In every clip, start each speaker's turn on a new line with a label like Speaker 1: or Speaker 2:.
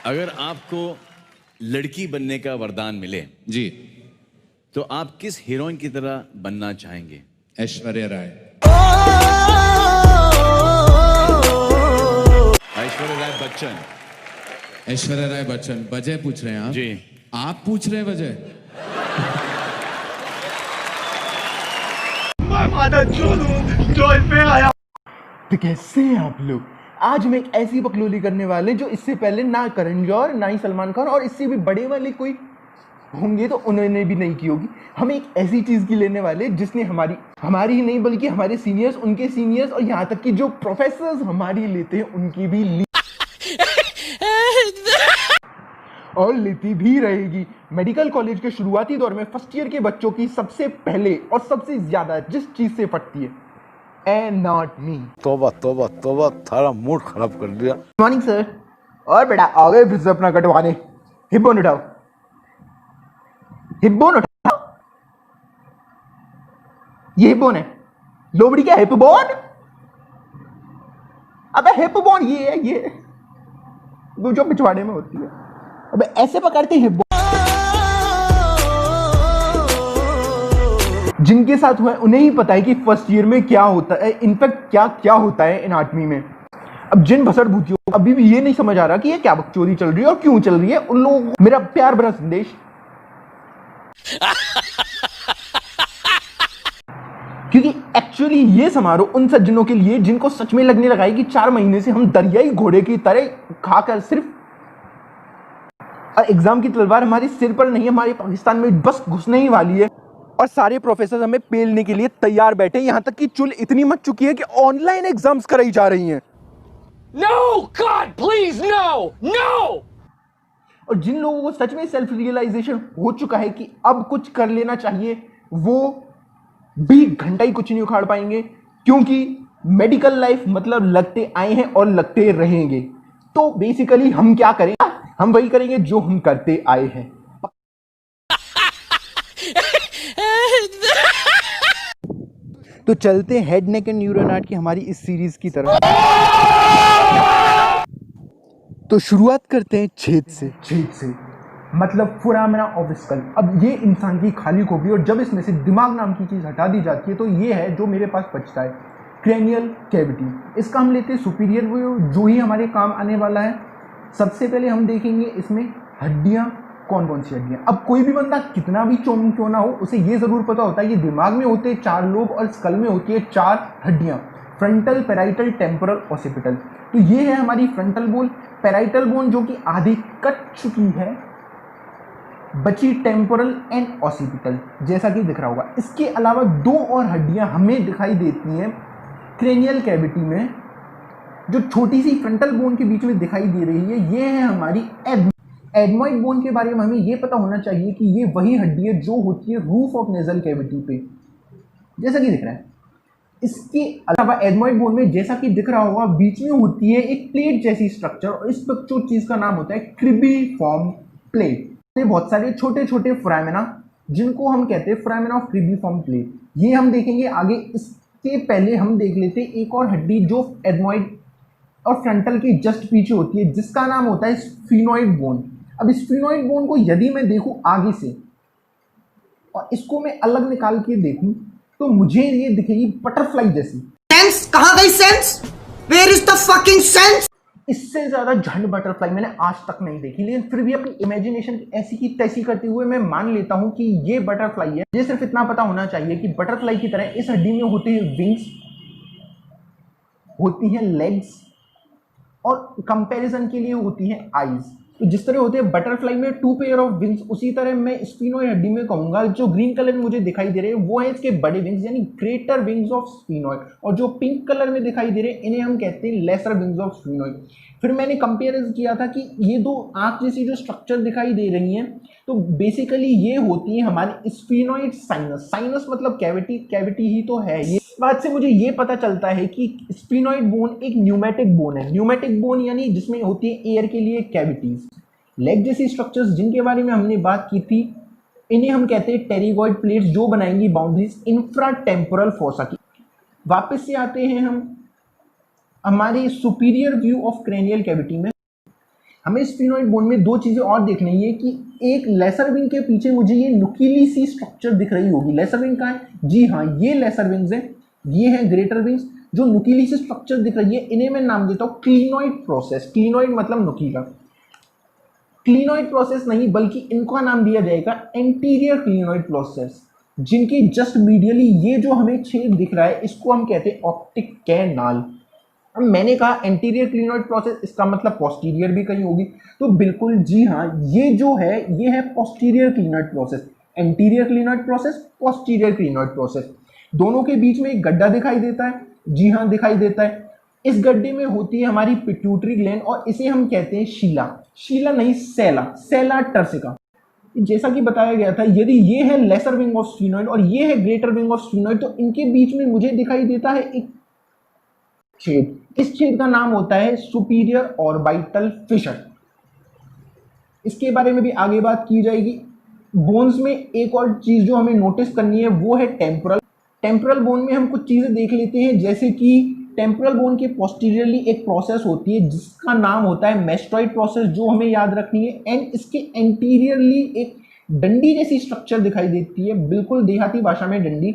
Speaker 1: अगर आपको लड़की बनने का वरदान मिले
Speaker 2: जी,
Speaker 1: तो आप किस हीरोइन की तरह बनना चाहेंगे?
Speaker 2: ऐश्वर्या राय।
Speaker 1: ऐश्वर्या राय बच्चन।
Speaker 2: ऐश्वर्या राय बच्चन। वजह पूछ रहे हैं आप?
Speaker 1: जी।
Speaker 2: आप पूछ रहे हैं वजह?
Speaker 3: मैं माता जो इसमें आया। तो कैसे हैं आप लोग? आज हम एक ऐसी बकलोली करने वाले जो इससे पहले ना करण जौहर ना ही सलमान खान और इससे भी बड़े वाले कोई होंगे तो उन्होंने भी नहीं की होगी। हम एक ऐसी चीज की लेने वाले जिसने हमारी ही नहीं बल्कि हमारे सीनियर्स, उनके सीनियर्स और यहाँ तक कि जो प्रोफेसर्स हमारी लेते हैं उनकी भी ली और लेती भी रहेगी। मेडिकल कॉलेज के शुरुआती दौर में फर्स्ट ईयर के बच्चों की सबसे पहले और सबसे ज्यादा जिस चीज से फटती है, एनाटॉमी।
Speaker 4: तोबा तोबा तोबा, थारा मूड खराब कर दिया।
Speaker 3: Good morning sir. और बेटा आ गए फिर से अपना कटवाने। हिप बोन उठाओ, हिप बोन उठाओ। ये हिप बोन है, लोबड़ी क्या हिप बोन? अबे हिप बोन ये है, ये वो जो पिछवाड़े में होती है। अबे ऐसे पकड़ते हैं हिप बोन। जिनके साथ हुआ है उन्हें ही पता है कि फर्स्ट ईयर में क्या होता है, इनफैक्ट क्या क्या होता है एनाटॉमी में। अब जिन भसड़ भूतियों को अभी भी ये नहीं समझ आ रहा कि ये क्या बकचोदी चल रही है और क्यों चल रही है, उन लोगों को मेरा प्यार भरा संदेश क्योंकि एक्चुअली ये समारोह उन सज्जनों के लिए जिनको सच में लगने लगा है कि 4 महीने से हम दरियाई घोड़े की तरह खाकर सिर्फ एग्जाम की तलवार हमारे सिर पर नहीं, हमारे पाकिस्तान में बस घुसने ही वाली है और सारे प्रोफेसर हमें पेलने के लिए तैयार बैठे। यहां तक कि चुल इतनी मच चुकी है कि ऑनलाइन एग्जाम्स कराई जा रही हैं।
Speaker 5: No, God, please, no, no!
Speaker 3: और जिन लोगों को सच में सेल्फ रियलाइजेशन हो चुका है कि अब कुछ कर लेना चाहिए, वो भी घंटा ही कुछ नहीं उखाड़ पाएंगे, क्योंकि मेडिकल लाइफ मतलब लगते आए हैं और लगते रहेंगे। तो बेसिकली हम क्या करें? हम वही करेंगे जो हम करते आए हैं। तो चलते हेड नेक एंड न्यूरोनाट की हमारी इस सीरीज की तरफ। तो शुरुआत करते हैं छेद से मतलब फोरामेना ऑफ स्कल। अब ये इंसान की खाली खोपड़ी, और जब इसमें से दिमाग नाम की चीज हटा दी जाती है तो ये है जो मेरे पास बचता है, क्रेनियल कैविटी। इसका हम लेते हैं सुपीरियर व्यू, जो ही हमारे काम आने वाला है। सबसे पहले हम देखेंगे इसमें हड्डियां, कौन कौन सी हड्डियां। अब कोई भी बंदा कितना भी चोम क्यों ना हो, उसे ये जरूर पता होता है कि दिमाग में होते हैं 4 लोब और स्कल में होती है 4 हड्डियां, फ्रंटल, पेराइटल, टेम्पोरल, ऑसिपिटल। तो ये है हमारी फ्रंटल बोन। पेराइटल बोन जो कि आधी कट चुकी है, बची टेम्पोरल एंड ऑसिपिटल, जैसा कि दिख रहा होगा। इसके अलावा 2 और हड्डियां हमें दिखाई देती हैं क्रेनियल कैविटी में, जो छोटी सी फ्रंटल बोन के बीच में दिखाई दे रही है। ये है हमारी एडमॉइड बोन। के बारे में हमें ये पता होना चाहिए कि ये वही हड्डी है जो होती है रूफ ऑफ नेजल कैविटी पे, जैसा कि दिख रहा है। इसके अलावा एडमॉइड बोन में जैसा कि दिख रहा होगा बीच में होती है एक प्लेट जैसी स्ट्रक्चर, और इस जो चीज का नाम होता है क्रिबिफॉर्म प्लेट। बहुत सारे छोटे छोटे फोरामेना जिनको हम कहते हैं फोरामेना ऑफ क्रिबिफॉर्म प्लेट, ये हम देखेंगे आगे। इसके पहले हम देख लेते हैं एक और हड्डी जो एडमॉइड और फ्रंटल के जस्ट पीछे होती है, जिसका नाम होता है स्फीनोइड बोन। अब स्फीनोइड बोन को यदि मैं देखूं आगे से और इसको मैं अलग निकाल के देखूं तो मुझे ये दिखेगी बटरफ्लाई जैसी।
Speaker 6: सेंस कहां गई? Sense where is the fucking sense?
Speaker 3: इससे ज्यादा झंड बटरफ्लाई मैंने आज तक नहीं देखी, लेकिन फिर भी अपनी इमेजिनेशन ऐसी की तैसी करते हुए मैं मान लेता हूं कि ये बटरफ्लाई है। मुझे सिर्फ इतना पता होना चाहिए कि बटरफ्लाई की तरह इस हड्डी में होते हैं विंग्स, होती हैं लेग्स, और कंपैरिजन के लिए होती हैं आईज। तो जिस तरह होते हैं बटरफ्लाई में 2 पेयर ऑफ विंग्स, उसी तरह मैं स्फीनोइड हड्डी में कहूंगा जो ग्रीन कलर में मुझे दिखाई दे रहे हैं वो है इसके बड़े विंग्स, यानी ग्रेटर विंग्स ऑफ स्फीनोइड। और जो पिंक कलर में दिखाई दे रहे हैं इन्हें हम कहते हैं लेसर विंग्स ऑफ स्फीनोइड। फिर मैंने कंपेरिजन किया था कि ये 2 आंख जैसी जो स्ट्रक्चर दिखाई दे रही हैं, तो बेसिकली ये होती है हमारी स्फीनोइड साइनस। साइनस मतलब कैविटी, कैविटी ही तो है ये। इस बात से मुझे ये पता चलता है कि स्फीनोइड बोन एक न्यूमेटिक बोन है। न्यूमेटिक बोन यानी जिसमें होती है एयर के लिए कैविटीज। लेग जैसी स्ट्रक्चर्स जिनके बारे में हमने बात की थी, इन्हें हम कहते हैं टेरिगॉइड प्लेट्स, जो बनाएंगी बाउंड्रीज इंफ्रा टेम्पोरल फोसा की। वापस से आते हैं हम हमारे superior view of cranial cavity में। हमें स्फीनोइड बोन में दो चीज़ें और देखनी है कि एक लेसर विंग के पीछे मुझे ये नुकीली सी स्ट्रक्चर दिख रही होगी। लेसर विंग कहाँ है? जी हाँ, ये लेसर विंग्स हैं, ये हैं ग्रेटर विंग्स। जो नुकीली सी स्ट्रक्चर दिख रही है इन्हें मैं नाम देता हूँ क्लिनोइड प्रोसेस। क्लिनोइड मतलब नुकीला। क्लिनोइड प्रोसेस नहीं बल्कि इनका नाम दिया जाएगा एंटीरियर क्लिनोइड प्रोसेस, जिनकी जस्ट मीडियली ये जो हमें छेद दिख रहा है इसको हम कहते हैं ऑप्टिक कैनाल। अब मैंने कहा एंटीरियर क्लिनोइड प्रोसेस, इसका मतलब पोस्टीरियर भी कहीं होगी, तो बिल्कुल जी हाँ, ये जो है ये है posterior clinoid process. Anterior clinoid process, posterior clinoid process, दोनों के बीच में एक गड्ढा दिखाई देता है। जी हाँ, दिखाई देता है। इस गड्ढे में होती है हमारी पिट्यूटरी ग्लैंड और इसे हम कहते हैं शीला। शीला नहीं, सेला, सेला टर्सिका। जैसा कि बताया गया था, यदि ये है लेसर विंग ऑफ स्फीनोइड और ये है ग्रेटर विंग ऑफ स्फीनोइड, तो इनके बीच में मुझे दिखाई देता है एक छेद। इस छेद का नाम होता है सुपीरियर ऑर्बिटल फिशर। इसके बारे में भी आगे बात की जाएगी। बोन्स में एक और चीज जो हमें नोटिस करनी है वो है टेम्पोरल। टेम्पोरल बोन में हम कुछ चीजें देख लेते हैं, जैसे कि टेम्पोरल बोन के पोस्टीरियरली एक प्रोसेस होती है जिसका नाम होता है मेस्टॉइड प्रोसेस, जो हमें याद रखनी है। एंड इसके एंटीरियरली एक डंडी जैसी स्ट्रक्चर दिखाई देती है, बिल्कुल देहाती भाषा में डंडी,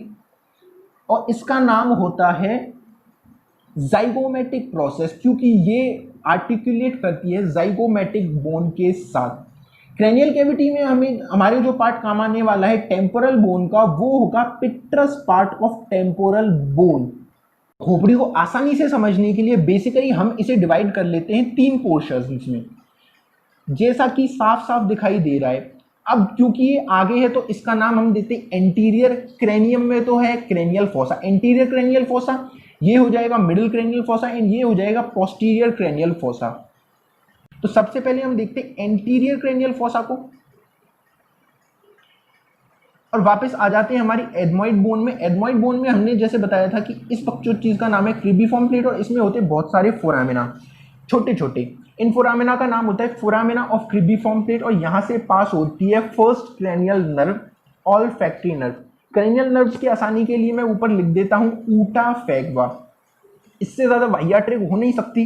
Speaker 3: और इसका नाम होता है जाइगोमेटिक प्रोसेस, क्योंकि ये आर्टिकुलेट करती है जाइगोमेटिक बोन के साथ। क्रेनियल कैविटी में हमें हमारे जो पार्ट काम आने वाला है टेम्पोरल बोन का, वो होगा पिट्रस पार्ट ऑफ टेम्पोरल बोन। खोपड़ी को आसानी से समझने के लिए बेसिकली हम इसे डिवाइड कर लेते हैं तीन पोर्शंस में, जैसा कि साफ साफ दिखाई दे रहा है। अब क्योंकि ये आगे है तो इसका नाम हम देते हैं एंटीरियर क्रेनियम में तो है cranial fossa, anterior cranial fossa, ये हो जाएगा मिडिल क्रेनियल फोसा एंड ये हो जाएगा पोस्टीरियर क्रेनियल फोसा। तो सबसे पहले हम देखते हैं एंटीरियर क्रेनियल फोसा को और वापस आ जाते हैं हमारी एडमॉइड बोन में। एडमॉइड बोन में हमने जैसे बताया था कि इस जो चीज का नाम है क्रिबिफॉर्म प्लेट और इसमें होते हैं बहुत सारे फोरामिना, छोटे छोटे। इन फोरामिना का नाम होता है फोरामिना ऑफ क्रिबिफॉर्म प्लेट और यहाँ से पास होती है first cranial nerve, olfactory nerve. Cranial nerves की आसानी के लिए मैं ऊपर लिख देता हूँ ऊटा फैगवा। इससे ज़्यादा वाहिया ट्रिक हो नहीं सकती,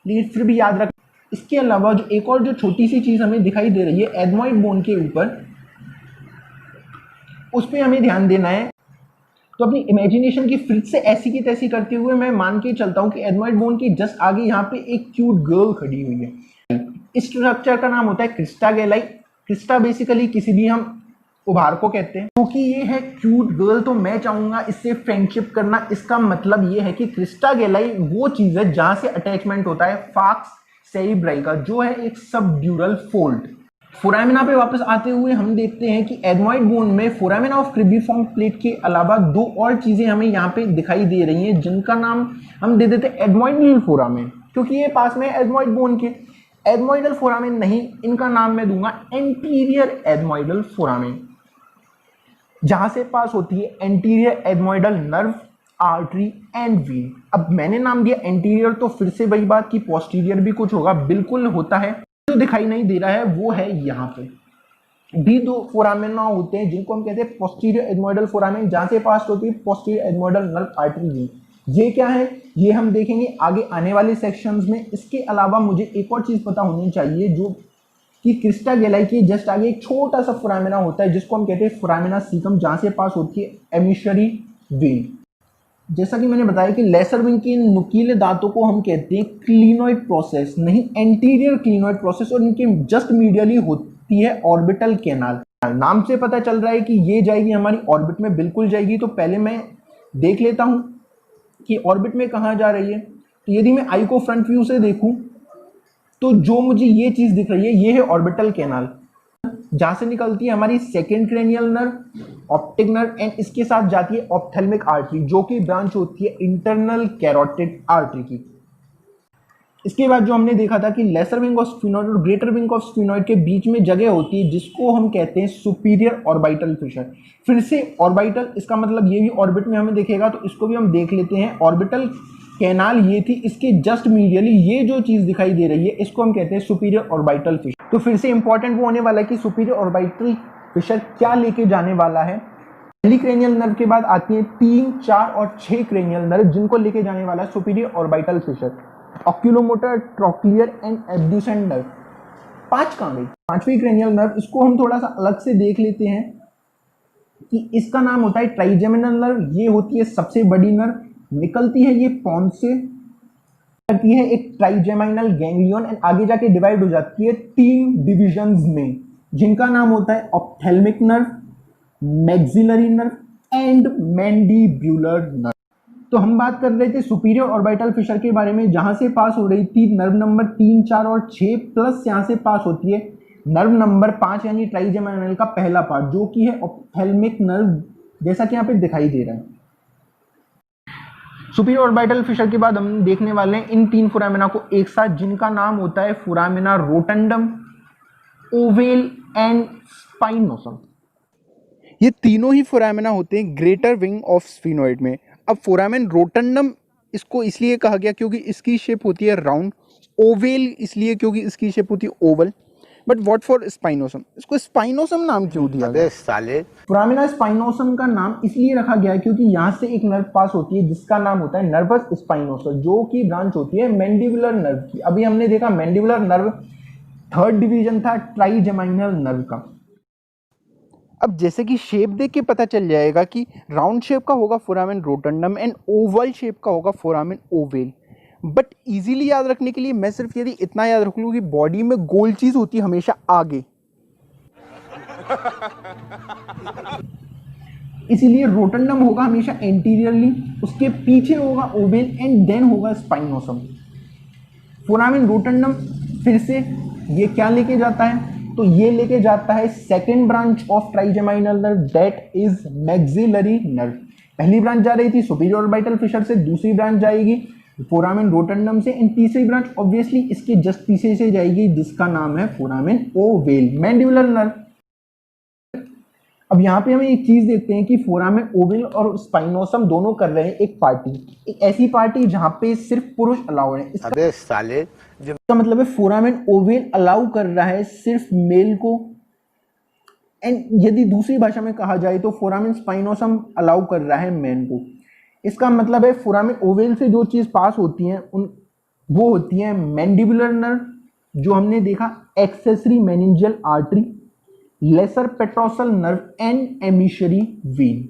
Speaker 3: लेकिन फिर भी याद रख। इसके अलावा जो एक और जो छोटी सी चीज़ हमें दिखाई दे रही है एडमॉइड बोन के ऊपर, उस पर हमें ध्यान देना है। तो अपनी इमेजिनेशन की फिर से ऐसी की तैसी करते हुए मैं मान के चलता हूँ कि एडमॉइड बोन की जस्ट आगे यहाँ पे एक क्यूट गर्ल खड़ी हुई है। इस स्ट्रक्चर का नाम होता है क्रिस्टा गैलाई। क्रिस्टा बेसिकली किसी भी हम उभार को कहते हैं। क्योंकि ये है क्यूट गर्ल तो मैं चाहूंगा इससे फ्रेंडशिप करना। इसका मतलब ये है कि क्रिस्टा गैलाई वो चीज़ है जहाँ से अटैचमेंट होता है फाक्स सेरिब्राई का, जो है एक सबड्यूरल फोल्ड। फोरामिना पे वापस आते हुए हम देखते हैं कि एडमॉइड बोन में फोरामिना ऑफ क्रिबिफॉर्म प्लेट के अलावा दो और चीज़ें हमें यहाँ पे दिखाई दे रही हैं, जिनका नाम हम दे देते हैं एडमॉइडल फोरामेन, क्योंकि ये पास में एडमॉइड बोन के। एडमॉइडल फोरामेन नहीं, इनका नाम मैं दूंगा एंटीरियर एडमॉइडल फोरामेन, जहाँ से पास होती है anterior ethmoidal nerve, artery and vein. अब मैंने नाम दिया एंटीरियर तो फिर से वही बात कि पोस्टीरियर भी कुछ होगा, बिल्कुल होता है। जो दिखाई नहीं दे रहा है वो है यहाँ पे भी दो फोरामेना होते हैं जिनको हम कहते हैं पोस्टीरियर एडमॉइडल फोरामेन, जहाँ से पास होती है पोस्टीरियर एडमॉइडल नर्व, आर्टरी, वीन। ये क्या है ये हम देखेंगे आगे आने वाले सेक्शंस में। इसके अलावा मुझे एक और चीज़ पता होनी चाहिए, जो कि क्रिस्टा गैलाई के जस्ट आगे एक छोटा सा फोरामिना होता है जिसको हम कहते हैं फोरामिना सीकम, जहाँ से पास होती है एमिशरी वेन। जैसा कि मैंने बताया कि लेसर विंग के नुकीले दांतों को हम कहते हैं क्लिनोइड प्रोसेस, नहीं एंटीरियर क्लिनोइड प्रोसेस, और इनके जस्ट मीडियली होती है ऑर्बिटल कैनाल। नाम से पता चल रहा है कि ये जाएगी हमारी ऑर्बिट में, बिल्कुल जाएगी। तो पहले मैं देख लेता हूँ कि ऑर्बिट में कहाँ जा रही है। तो यदि मैं आई को फ्रंट व्यू से देखूँ तो जो मुझे ये चीज़ दिख रही है ये है ऑर्बिटल कैनाल, जहाँ से निकलती है हमारी second cranial nerve, optic nerve, and इसके साथ जाती है ऑप्थेल्मिक आर्टरी, जो कि ब्रांच होती है इंटरनल कैरोटिड आर्टरी की। इसके बाद जो हमने देखा था कि लेसर विंग ऑफ स्फीनोइड और ग्रेटर विंग ऑफ स्फीनोइड के बीच में जगह होती है जिसको हम कहते हैं सुपीरियर ऑर्बिटल फिशर। फिर से ऑर्बिटल, इसका मतलब ये भी ऑर्बिट में हमें दिखेगा, तो इसको भी हम देख लेते हैं। ऑर्बिटल कैनाल ये थी, इसके जस्ट मीडियली ये जो चीज़ दिखाई दे रही है इसको हम कहते हैं सुपीरियर ऑर्बिटल फिशर। तो फिर से इंपॉर्टेंट वो होने वाला है कि सुपीरियर ऑर्बिटल फिशर क्या लेके जाने वाला है। पहली क्रेनियल नर्व के बाद आती है 3, 4 और 6 क्रेनियल नर्व, जिनको लेके जाने वाला है superior orbital Fisher. Oculomotor, trochlear and abducent nerve, 5 कहाँ गई? 5वीं क्रेनियल नर्व, इसको हम थोड़ा सा अलग से देख लेते हैं कि इसका नाम होता है ट्राइजेमिनल नर्व। ये होती है सबसे बड़ी नर्व, निकलती है ये पॉन्स से, करती है एक ट्राइजेमिनल गैंग्लियन एंड आगे जाके डिवाइड हो जाती है 3 डिविजन्स में, जिनका नाम होता है ophthalmic nerve, maxillary nerve and mandibular nerve. तो हम बात कर रहे थे सुपीरियर ऑर्बिटल फिशर के बारे में, जहां से पास हो रही थी नर्व नंबर 3, 4 और 6 प्लस यहां से पास होती है नर्व नंबर 5 यानी ट्राइजेमिनल का पहला पार्ट, जो कि है ऑप्थेल्मिक नर्व, जैसा कि यहाँ पे दिखाई दे रहा है। सुपीरियर ऑर्बिटल फिशर के बाद हम देखने वाले हैं इन 3 फोरामिना को एक साथ, जिनका नाम होता है फोरामिना रोटंडम, ओवेल एंड स्पाइनोसम। ये तीनों ही फोरामिना होते हैं ग्रेटर विंग ऑफ स्फिनोइड में। अब फोरामेन रोटंडम इसको इसलिए कहा गया क्योंकि इसकी शेप होती है राउंड, ओवेल इसलिए क्योंकि इसकी शेप होती है Oval, but what for spinosum, इसको स्पाइनोसम नाम क्यों दिया गया?
Speaker 4: साले
Speaker 3: फोरामिना स्पाइनोसम का नाम इसलिए रखा गया है क्योंकि यहाँ से एक नर्व पास होती है जिसका नाम होता है नर्वस स्पाइनोसम, जो कि ब्रांच होती है मैंडिबुलर नर्व की। अभी हमने देखा मैंडिबुलर नर्व 3rd डिवीजन था ट्राइजेमिनल नर्व का। अब जैसे कि शेप देख के पता चल जाएगा कि राउंड शेप का होगा फोरामेन रोटंडम एंड ओवल शेप का होगा फोरामेन ओवेल, बट इजीली याद रखने के लिए मैं सिर्फ यदि इतना याद रख लूँ कि बॉडी में गोल चीज होती है हमेशा आगे, इसीलिए रोटंडम होगा हमेशा एंटीरियरली, उसके पीछे होगा ओवेल एंड देन होगा स्पाइनोसम। फोरामेन रोटंडम फिर से ये क्या लेके जाता है, तो ये लेके जाता है second branch of trigeminal nerve, that is maxillary nerve. पहली ब्रांच जा रही थी सुपीरियर ऑर्बिटल फिशर से, दूसरी ब्रांच जाएगी फोरामेन रोटंडम से एंड तीसरी ब्रांच ऑब्वियसली इसके जस्ट पीछे से जाएगी जिसका नाम है फोरामेन ओवेल, मैंडिबुलर नर्व। अब यहाँ पे हमें एक चीज देखते हैं कि फोरामेन ओवेल और स्पाइनोसम दोनों कर रहे हैं एक पार्टी, एक ऐसी पार्टी जहां पे सिर्फ पुरुष अलाउड है। इसका मतलब है फोरामेन ओवेल अलाउ कर रहा है सिर्फ मेल को, एंड यदि दूसरी भाषा में कहा जाए तो फोरामेन स्पाइनोसम अलाउ कर रहा है मैन को। इसका मतलब है फोरामेन ओवेल से जो चीज पास होती है वो होती है मैंडिबुलर नर्व, जो हमने देखा accessory meningeal artery, lesser petrosal nerve and emissary vein.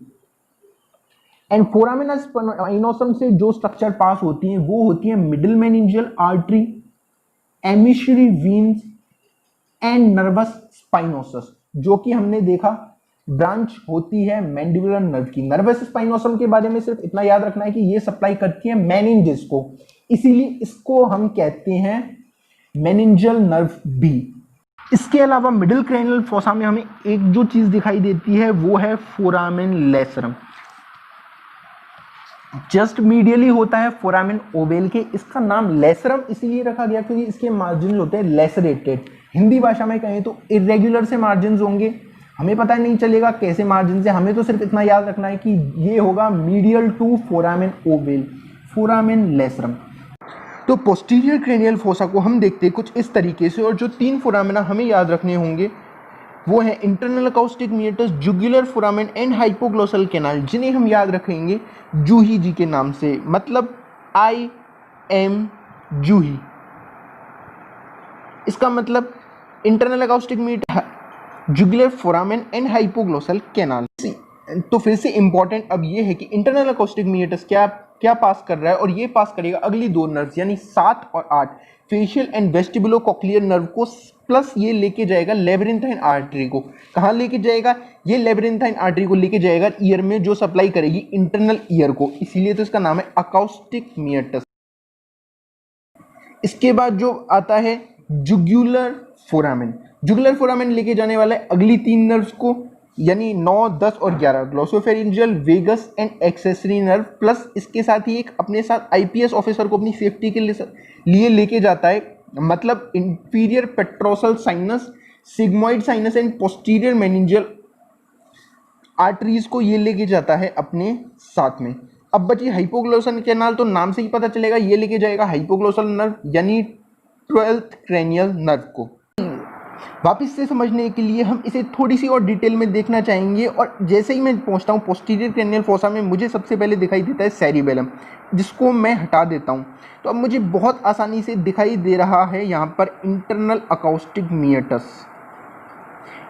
Speaker 3: And foramen spinosum से जो स्ट्रक्चर पास होती हैं वो होती है middle meningeal artery, emissary veins and nervus spinosus, जो कि हमने देखा ब्रांच होती है मैंडिबुलर नर्व की। नर्वस स्पाइनोसम के बारे में सिर्फ इतना याद रखना है कि ये सप्लाई करती है मेनिंजेस को, इसीलिए इसको हम कहते हैं मेनिंजियल नर्व बी। इसके अलावा मिडिल क्रेनियल फोसा में हमें एक जो चीज दिखाई देती है वो है फोरामेन लेसरम, जस्ट मीडियली होता है फोरामेन ओवेल के। इसका नाम लेसरम इसीलिए रखा गया क्योंकि इसके मार्जिन होते हैं लेसरेटेड। हिंदी भाषा में कहें तो इरेगुलर से मार्जिन होंगे, हमें पता नहीं चलेगा कैसे मार्जिन से, हमें तो सिर्फ इतना याद रखना है कि ये होगा medial to foramen ovale, foramen lacerum. तो पोस्टीरियर क्रेनियल फोसा को हम देखते हैं कुछ इस तरीके से, और जो 3 फोरामिना हमें याद रखने होंगे वो है internal acoustic meatus, jugular foramen and hypoglossal canal, जिन्हें हम याद रखेंगे जूही जी के नाम से, मतलब आई एम जूही। इसका मतलब internal acoustic meatus, jugular foramen and hypoglossal canal. तो फिर से इंपॉर्टेंट अब ये है कि इंटरनल अकाउस्टिक मीटस क्या पास कर रहा है, और ये पास करेगा अगली 2 नर्व्स यानी 7 और 8, फेशियल एंड वेस्टिबुलो कॉक्लियर नर्व को, प्लस ये लेके जाएगा लेबरिंथाइन आर्टरी को। कहाँ लेके जाएगा? ये लेबरिंथाइन आर्टरी को लेके जाएगा ईयर में, जो सप्लाई करेगी इंटरनल ईयर को, इसीलिए तो इसका नाम है अकाउस्टिक मीटस। इसके बाद जो आता है जुगुलर फोरामेन, जुगुलर फोरामेन लेके जाने वाला है अगली 3 नर्व्स को, यानी 9, 10 और 11, glossopharyngeal, vagus and accessory nerve, plus इसके साथ ही एक अपने साथ आईपीएस ऑफिसर को अपनी सेफ्टी के लिए लेके जाता है, मतलब inferior petrosal sinus, sigmoid sinus and posterior meningeal arteries को ये लेके जाता है अपने साथ में। अब बची हाइपोग्लोसल कैनाल, तो नाम से ही पता चलेगा ये लेके जाएगा हाइपोग्लोसल नर्व यानी 12th क्रेनियल नर्व को। वापस से समझने के लिए हम इसे थोड़ी सी और डिटेल में देखना चाहेंगे, और जैसे ही मैं पहुंचता हूं पोस्टीरियर क्रेनियल फोसा में मुझे सबसे पहले दिखाई देता है सेरिबेलम, जिसको मैं हटा देता हूं। तो अब मुझे बहुत आसानी से दिखाई दे रहा है यहाँ पर internal acoustic meatus.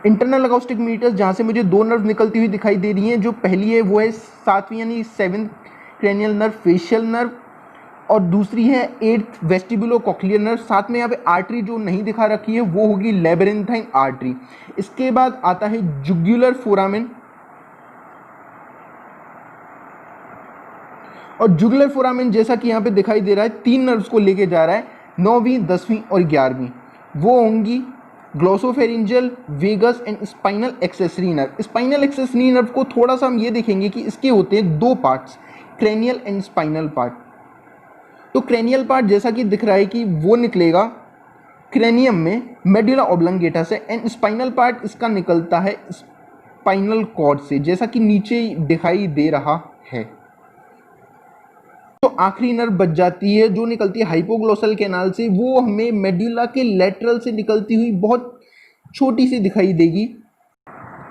Speaker 3: Internal acoustic meatus जहाँ से मुझे दो नर्व निकलती हुई दिखाई दे रही हैं। जो पहली है वो है 7वीं यानी 7th cranial nerve facial nerve, और दूसरी है 8th वेस्टिबुलो कॉक्लियर नर्व। साथ में यहाँ पे आर्टरी जो नहीं दिखा रखी है वो होगी लेबरेंथाइन आर्टरी। इसके बाद आता है जुगुलर फोरामेन, और जुगुलर फोरामेन जैसा कि यहाँ पे दिखाई दे रहा है 3 नर्व्स को लेके जा रहा है, 9वीं 10वीं और 11वीं। वो होंगी glossopharyngeal, vagus and spinal accessory nerve. Spinal accessory nerve को थोड़ा सा हम ये देखेंगे कि इसके होते हैं 2 parts, cranial and spinal part. तो क्रेनियल पार्ट जैसा कि दिख रहा है कि वो निकलेगा क्रेनियम में मेडुला ऑब्लंगेटा से, एंड स्पाइनल पार्ट इसका निकलता है स्पाइनल कॉर्ड से, जैसा कि नीचे दिखाई दे रहा है। तो आखिरी नर्व बच जाती है जो निकलती है हाइपोग्लोसल कैनाल से, वो हमें मेडुला के लेटरल से निकलती हुई बहुत छोटी सी दिखाई देगी।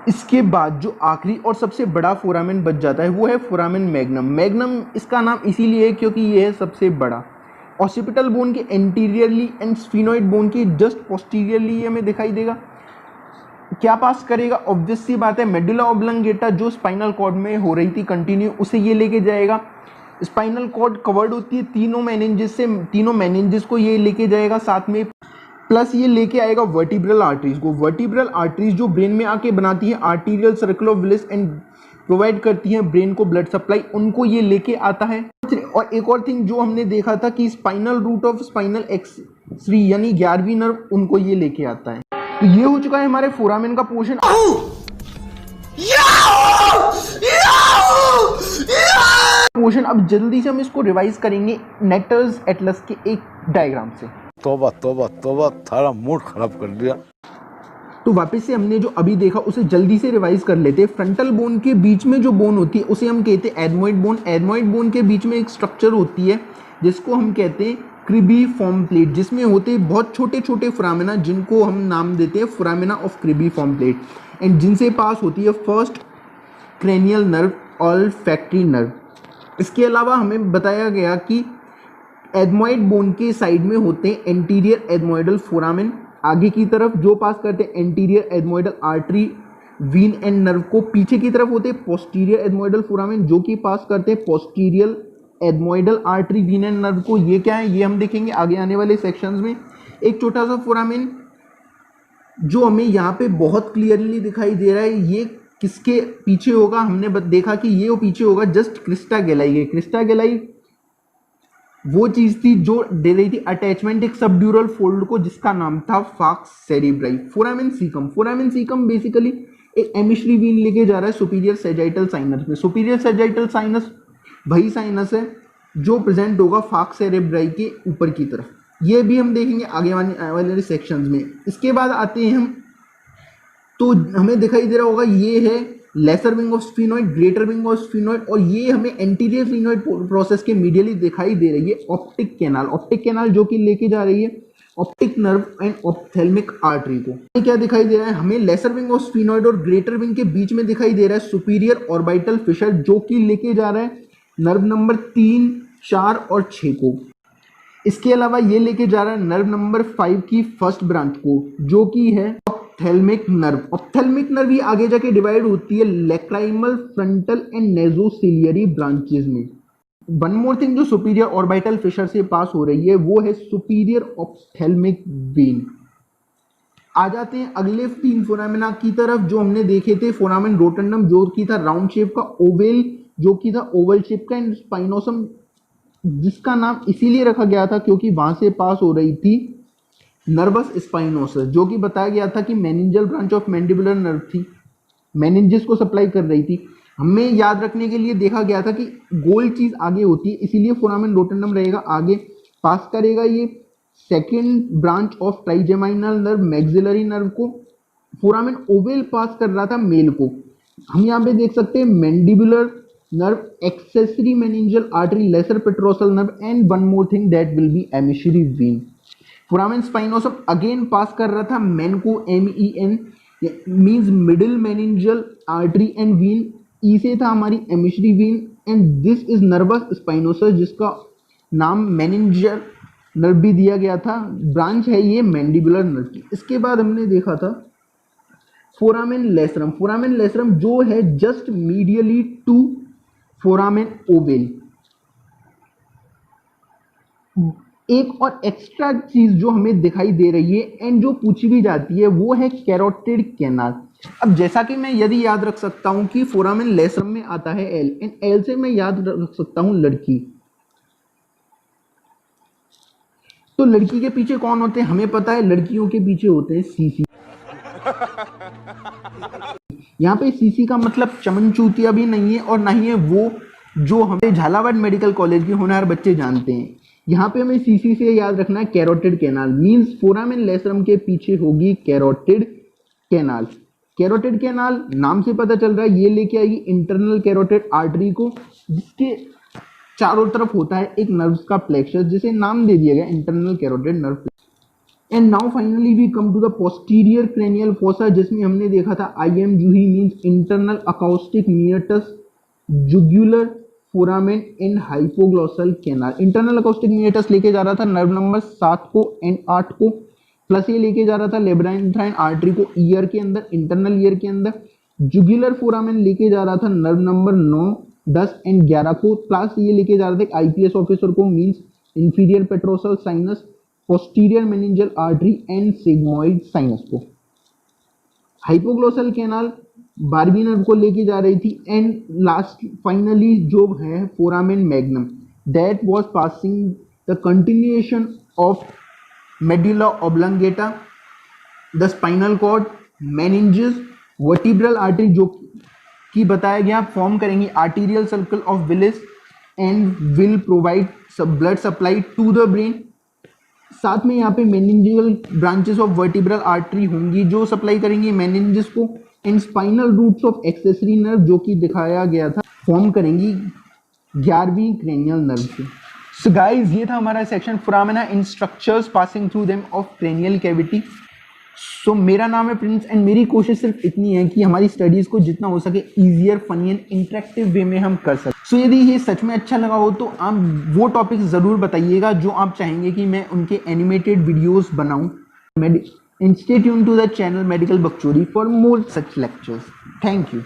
Speaker 3: इसके बाद जो आखिरी और सबसे बड़ा फोरामेन बच जाता है वो है फोरामेन मैग्नम। मैग्नम इसका नाम इसीलिए है क्योंकि ये है सबसे बड़ा। ऑसिपिटल बोन के एंटीरियरली एंड स्फीनोइड बोन के जस्ट पोस्टीरियरली ये हमें दिखाई देगा। क्या पास करेगा? ऑब्वियस सी बात है मेडुला ऑब्लंगेटा जो स्पाइनल कॉर्ड में हो रही थी कंटिन्यू, उसे ये लेके जाएगा। स्पाइनल कॉर्ड कवर्ड होती है तीनों मेनिंजेस से, तीनों मेनिंजेस को ये लेके जाएगा साथ में, प्लस ये लेके आएगा वर्टिब्रल आर्टरीज को। वर्टिब्रल आर्टरीज जो ब्रेन में आके बनाती है arterial circle of Willis and provide करती हैं ब्रेन को ब्लड सप्लाई, उनको ये लेके आता है। और एक और थिंग जो हमने देखा था कि स्पाइनल रूट ऑफ स्पाइनल एक्स3 यानी 11वीं नर्व, उनको ये लेके आता है। तो ये हो चुका है हमारे फोरामेन का पोर्शन। पोर्शन अब जल्दी से हम इसको रिवाइज करेंगे नेटर्स एटलस के एक डायग्राम से।
Speaker 4: तोबा तोबा तोबा, थारा मूड खराब कर दिया।
Speaker 3: तो वापस से हमने जो अभी देखा उसे जल्दी से रिवाइज कर लेते हैं। फ्रंटल बोन के बीच में जो बोन होती है उसे हम कहते हैं एडमॉइड बोन। एडमॉइड बोन के बीच में एक स्ट्रक्चर होती है जिसको हम कहते हैं क्रिबीफॉर्म प्लेट, जिसमें होते हैं बहुत छोटे छोटे फोरामेना जिनको हम नाम देते हैं फोरामेना ऑफ क्रिबीफॉर्म प्लेट, एंड जिनसे पास होती है first cranial nerve olfactory nerve. इसके अलावा हमें बताया गया कि एडमॉइड बोन के साइड में होते हैं एंटीरियर एडमॉइडल फोरामेन, आगे की तरफ जो पास करते हैं anterior ethmoidal artery vein and nerve को। पीछे की तरफ होते हैं पोस्टीरियर एडमॉइडल फोरामेन जो कि पास करते हैं posterior ethmoidal artery vein and nerve को। ये क्या है ये हम देखेंगे आगे आने वाले सेक्शंस में। एक छोटा सा फोरामेन जो हमें यहाँ पे बहुत क्लियरली दिखाई दे रहा है, ये किसके पीछे होगा? हमने देखा कि ये वो पीछे होगा जस्ट क्रिस्टा गैलाई के। क्रिस्टा गैलाई वो चीज थी जो दे रही थी अटैचमेंट एक सबड्यूरल फोल्ड को, जिसका नाम था fox cerebri. Foramen caecum, foramen caecum basically एक एमिशरी वीन लेके जा रहा है सुपीरियर सेजाइटल साइनस में। सुपीरियर सेजाइटल साइनस वही साइनस है जो प्रेजेंट होगा फाक्स सेरिब्राई के ऊपर की तरफ। ये भी हम देखेंगे आगे वाले सेक्शंस में। इसके बाद आते हैं हम, तो हमें दिखाई दे रहा होगा ये है lesser wing of sphenoid, greater wing of sphenoid, और ये हमें एंटीरियर स्फीनोइड प्रोसेस के मीडियली दिखाई दे रही है ऑप्टिक कैनाल। ऑप्टिक कैनाल जो कि लेके जा रही है optic nerve and ophthalmic artery को। ये क्या दिखाई दे रहा है हमें? लेसर विंग ऑफ स्फीनोइड और ग्रेटर विंग के बीच में दिखाई दे रहा है सुपीरियर ऑर्बिटल फिशर जो कि लेके जा रहा है नर्व नंबर 3, 4 और 6 को। इसके अलावा ये लेके जा रहा है नर्व नंबर 5 की फर्स्ट ब्रांच को जो कि है ऑप्थेल्मिक नर्व। ऑप्थेल्मिक नर्व ही आगे जाके डिवाइड होती है लैक्राइमल, फ्रंटल एंड नेजोसिलियरी ब्रांचेस में। वन मोर थिंग जो सुपीरियर ऑर्बिटल फिशर से पास हो रही है वो है सुपीरियर ऑप्थेल्मिक वेन। आ जाते हैं अगले 3 फोरामेना की तरफ जो हमने देखे थे। फोरामेन रोटंडम जो कि था राउंड शेप का, ओवेल जो कि था ओवल शेप का, एंड स्पाइनोसम जिसका नाम इसीलिए रखा गया था क्योंकि वहां से पास हो रही थी नर्वस स्पाइनोसस जो कि बताया गया था कि मेनिंजल ब्रांच ऑफ मैंडिबुलर नर्व थी, मेनिंजेस को सप्लाई कर रही थी। हमें याद रखने के लिए देखा गया था कि गोल चीज आगे होती है, इसीलिए फोरामेन रोटंडम रहेगा आगे। पास करेगा ये second branch of trigeminal nerve maxillary nerve को। फोरामेन ओवेल पास कर रहा था मेल को। हम यहाँ पे देख सकते हैं mandibular nerve, accessory meningeal artery, lesser petrosal nerve, and one more thing that will be emissary vein. Foramen spinosum again पास कर रहा था मेन को, MEN means middle meningeal artery and vein, E से था हमारी emissary vein, and this is nervus spinosus जिसका नाम मेनिंजियल नर्व भी दिया गया था, ब्रांच है ये मैंडिबुलर नर्व की। इसके बाद हमने देखा था फोरामेन लेसरम। फोरामेन लेसरम जो है just medially to foramen ovale. एक और एक्स्ट्रा चीज जो हमें दिखाई दे रही है एंड जो पूछी भी जाती है वो है कैरोटिड कैनाल। अब जैसा कि मैं यदि याद रख सकता हूं कि फोरामेन लेसरम में आता है एल, एंड एल से मैं याद रख सकता हूं लड़की। तो लड़की के पीछे कौन होते हैं हमें पता है, लड़कियों के पीछे होते हैं सीसी। यहाँ पे सीसी का मतलब चमन चूतिया भी नहीं है और ना ही है वो जो हमें झालावाड़ मेडिकल कॉलेज के होनहार बच्चे जानते हैं। यहाँ पे हमें सीसी से याद रखना है कैरोटिड कैनाल, मींस फोरामेन लेसरम के पीछे होगी कैरोटिड कैनाल। कैरोटिड कैनाल नाम से पता चल रहा है ये लेके आएगी इंटरनल कैरोटिड आर्टरी को, जिसके चारों तरफ होता है एक नर्व का प्लेक्सस जिसे नाम दे दिया गया internal carotid nerve. And now finally we come to the posterior cranial fossa, जिसमें हमने देखा था IMJUHI means internal acoustic meatus jugular foramen in hypoglossal canal. Internal acoustic meatus लेके जा रहा था नर्व नंबर 7 को एंड 8 को, प्लस ये लेके जा रहा था लेब्राइंथाइन आर्टरी को ईयर के अंदर, इंटरनल ईयर के अंदर। जुगुलर फोरामेन लेके जा रहा था नर्व नंबर 9, 10 एंड 11 को, प्लस ये लेके जा रहा था एक IPS ऑफिसर को means inferior petrosal sinus, posterior meningeal artery and sigmoid sinus को। हाइपोग्लॉसल कैनाल बारहवीं नर्व को लेके जा रही थी। एंड लास्ट फाइनली जो है foramen magnum that was passing the continuation of medulla oblongata, the spinal cord, meninges, vertebral artery जो कि बताया गया फॉर्म करेंगी arterial circle of Willis and will provide blood supply to the brain. साथ में यहाँ पे meningeal branches of vertebral artery होंगी जो सप्लाई करेंगी मेनिंजेस को, and spinal roots of accessory nerve जो कि दिखाया गया था फॉर्म करेंगी 11वीं क्रेनियल नर्व से। सो गाइस ये था हमारा section foramina in structures passing through them of cranial cavity. So मेरा नाम है प्रिंस एंड मेरी कोशिश सिर्फ इतनी है कि हमारी स्टडीज़ को जितना हो सके ईजियर, फनी एंड इंटरेक्टिव वे में हम कर सकें। सो यदि ये सच में अच्छा लगा हो तो आप वो टॉपिक ज़रूर बताइएगा जो आप चाहेंगे कि मैं उनके एनिमेटेड वीडियोस बनाऊं। And stay tuned to the channel Medical Bakchori for more such lectures. Thank you.